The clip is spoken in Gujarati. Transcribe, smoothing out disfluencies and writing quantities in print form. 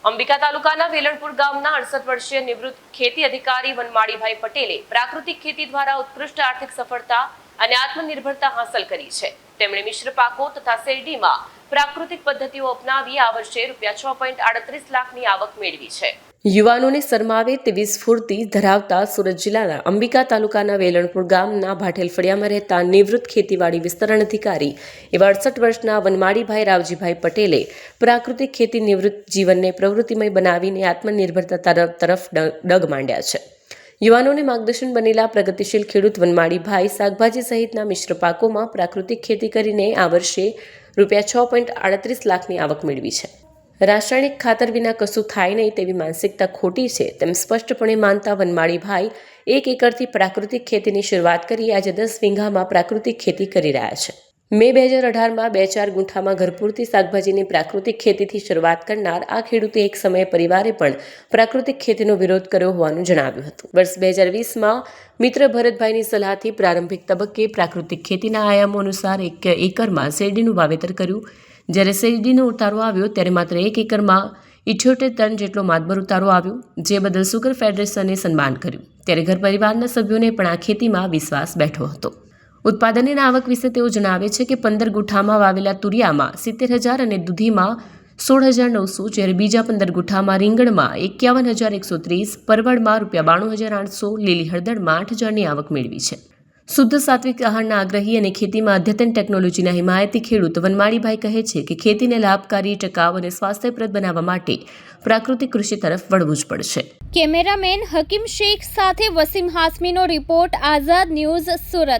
અંબિકા તાલુકાના વેલણપુર ગામના 68 વર્ષીય નિવૃત્ત ખેતી અધિકારી વનમાળીભાઈ પટેલે પ્રાકૃતિક ખેતી દ્વારા ઉત્કૃષ્ટ આર્થિક સફળતા અને આત્મનિર્ભરતા હાંસલ કરી છે। તેમણે મિશ્ર પાકો તથા શેરડીમાં પ્રાકૃતિક પદ્ધતિઓ અપનાવી આ વર્ષે ₹6.38 લાખની આવક મેળવી છે। યુવાનોને શરમાવે તેવી સ્ફૂર્તિ ધરાવતા સુરત જિલ્લાના અંબિકા તાલુકાના વેલણપુર ગામના ભાટેલ ફળિયામાં રહેતા નિવૃત્ત ખેતીવાડી વિસ્તરણ અધિકારી એવા 68 વર્ષના વનમાળીભાઈ રાવજીભાઈ પટેલે પ્રાકૃતિક ખેતી નિવૃત્ત જીવનને પ્રવૃત્તિમય બનાવીને આત્મનિર્ભરતા તરફ ડગ માંડ્યા છે। યુવાનોને માર્ગદર્શન બનેલા પ્રગતિશીલ ખેડૂત વનમાળીભાઈ શાકભાજી સહિતના મિશ્ર પાકોમાં પ્રાકૃતિક ખેતી કરીને આ વર્ષે ₹6.38 લાખની આવક મેળવી છે। રાસાયણિક ખાતર વિના કશું થાય નહીં તેવી માનસિકતા ખોટી છે તેમ સ્પષ્ટપણે માનતા વનમાળીભાઈ 1 એકરથી પ્રાકૃતિક ખેતીની શરૂઆત કરી આજે 10 વીઘામાં પ્રાકૃતિક ખેતી કરી રહ્યા છે। મે 2018માં 2-4 ગુંઠામાં ઘરપૂરતી શાકભાજીની પ્રાકૃતિક ખેતીથી શરૂઆત કરનાર આ ખેડૂતે એક સમયે પરિવારે પણ પ્રાકૃતિક ખેતીનો વિરોધ કર્યો હોવાનું જણાવ્યું હતું। વર્ષ 2020માં મિત્ર ભરતભાઈની સલાહથી પ્રારંભિક તબક્કે પ્રાકૃતિક ખેતીના આયામો અનુસાર 1 એકરમાં શેરડીનું વાવેતર કર્યું। જ્યારે શેરડીનો ઉતારો આવ્યો ત્યારે માત્ર 1 એકરમાં 78 ટન જેટલો માતબર ઉતારો આવ્યો, જે બદલ સુગર ફેડરેશને સન્માન કર્યું। ત્યારે ઘર પરિવારના સભ્યોને પણ આ ખેતીમાં વિશ્વાસ બેઠો હતો। ઉત્પાદનની આવક વિશે તેઓ જણાવે છે કે 15 ગુંઠામાં વાવેલા તુરિયામાં 70,000 અને દૂધીમાં 16,900, જ્યારે બીજા 15 ગુંઠામાં રીંગણમાં 51,130, પરવળમાં ₹92,800, લીલી હળદરમાં 8,000ની આવક મેળવી છે। શુદ્ધ સાત્વિક આહારના આગ્રહી અને ખેતીમાં અદ્યતન ટેકનોલોજીના હિમાયતી ખેડૂત વનમાળીભાઈ કહે છે કે ખેતીને લાભકારી, ટકાઉ અને સ્વાસ્થ્યપ્રદ બનાવવા માટે પ્રાકૃતિક કૃષિ તરફ વળવું જ પડશે। કેમેરામેન હકીમ શેખ સાથે વસીમ હાસમીનો રિપોર્ટ, આઝાદ ન્યૂઝ, સુરત।